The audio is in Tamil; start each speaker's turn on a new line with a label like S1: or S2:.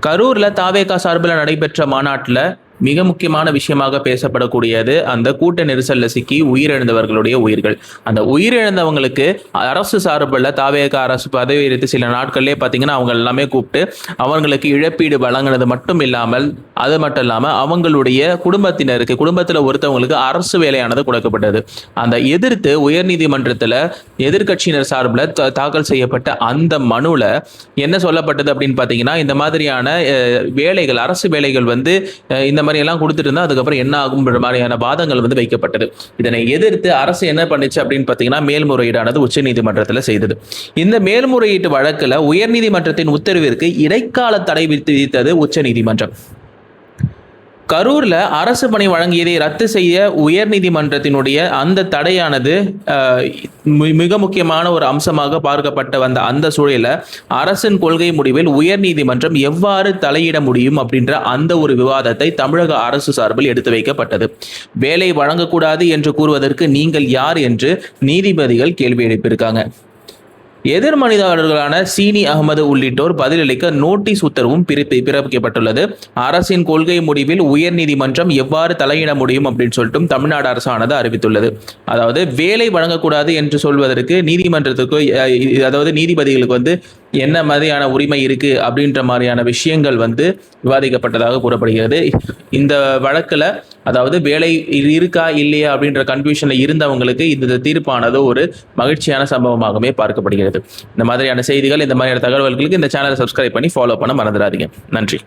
S1: கரூர்ல தாவேகா சார்பில் நடைபெற்ற மாநாட்டில் மிக முக்கியமான விஷயமாக பேசப்படக்கூடியது அந்த கூட்ட நெரிசல்ல சிக்கி உயிரிழந்தவர்களுடைய உயிர்கள். அந்த உயிரிழந்தவங்களுக்கு அரசு சார்பில் தாவேகா அரசு பதவி எடுத்து சில நாட்கள்லேயே பார்த்தீங்கன்னா அவங்க எல்லாமே கூப்பிட்டு அவங்களுக்கு இழப்பீடு வழங்கினது மட்டும் இல்லாமல், அது மட்டும் இல்லாமல் அவங்களுடைய குடும்பத்தில் ஒருத்தவங்களுக்கு அரசு வேலையானது கொடுக்கப்பட்டது. அந்த எதிர்த்து உயர்நீதிமன்றத்தில் எதிர்கட்சியினர் சார்பில் தாக்கல் செய்யப்பட்ட அந்த மனுவில் என்ன சொல்லப்பட்டது அப்படின்னு பார்த்தீங்கன்னா, இந்த மாதிரியான வேலைகள், அரசு வேலைகள் வந்து இந்த மாதிரி எல்லாம் கொடுத்துட்டு இருந்தா அதுக்கப்புறம் என்ன ஆகும் மாதிரியான வாதங்கள் வந்து வைக்கப்பட்டது. இதனை எதிர்த்து அரசு என்ன பண்ணுச்சு அப்படின்னு பார்த்தீங்கன்னா, மேல்முறையீடானது உச்சநீதிமன்றத்தில் செய்தது. இந்த மேல்முறையீட்டு வழக்கில் உயர்நீதிமன்றத்தின் உத்தரவிற்கு இடைக்கால தடை விதித்தது உச்சநீதிமன்றம். கரூர்ல அரசு பணி வழங்கியதை ரத்து செய்ய உயர்நீதிமன்றத்தினுடைய அந்த தடையானது மிக முக்கியமான ஒரு அம்சமாக பார்க்கப்பட்ட வந்த அந்த சூழலில் அரசின் கொள்கை முடிவில் உயர்நீதிமன்றம் எவ்வாறு தலையிட முடியும் அப்படின்ற அந்த ஒரு விவாதத்தை தமிழக அரசு சார்பில் எடுத்து வைக்கப்பட்டது. வேலை வழங்கக்கூடாது என்று கூறுவதற்கு நீங்கள் யார் என்று நீதிபதிகள் கேள்வி எழுப்பியிருக்காங்க. எதிர்மனிதர்களான சீனி அகமது உள்ளிட்டோர் பதிலளிக்க நோட்டீஸ் உத்தரவும் பிறப்பிக்கப்பட்டுள்ளது. அரசின் கொள்கை முடிவில் உயர்நீதிமன்றம் எவ்வாறு தலையிட முடியும் அப்படின்னு சொல்லிட்டு தமிழ்நாடு அரசானது அறிவித்துள்ளது. அதாவது வேலை வழங்கக்கூடாது என்று சொல்வதற்கு நீதிமன்றத்துக்கு, அதாவது நீதிபதிகளுக்கு வந்து என்ன மாதிரியான உரிமை இருக்கு அப்படின்ற மாதிரியான விஷயங்கள் வந்து விவாதிக்கப்பட்டதாக கூறப்படுகிறது. இந்த வழக்குல அதாவது வேலை இருக்கா இல்லையா அப்படின்ற கன்ஃபியூஷன்ல இருந்தவங்களுக்கு இந்த தீர்ப்பானது ஒரு மகிழ்ச்சியான சம்பவமாகவே பார்க்கப்படுகிறது. இந்த மாதிரியான செய்திகள், இந்த மாதிரியான தகவல்களுக்கு இந்த சேனலை சப்ஸ்கிரைப் பண்ணி ஃபாலோ பண்ண மறந்துடாதீங்க. நன்றி.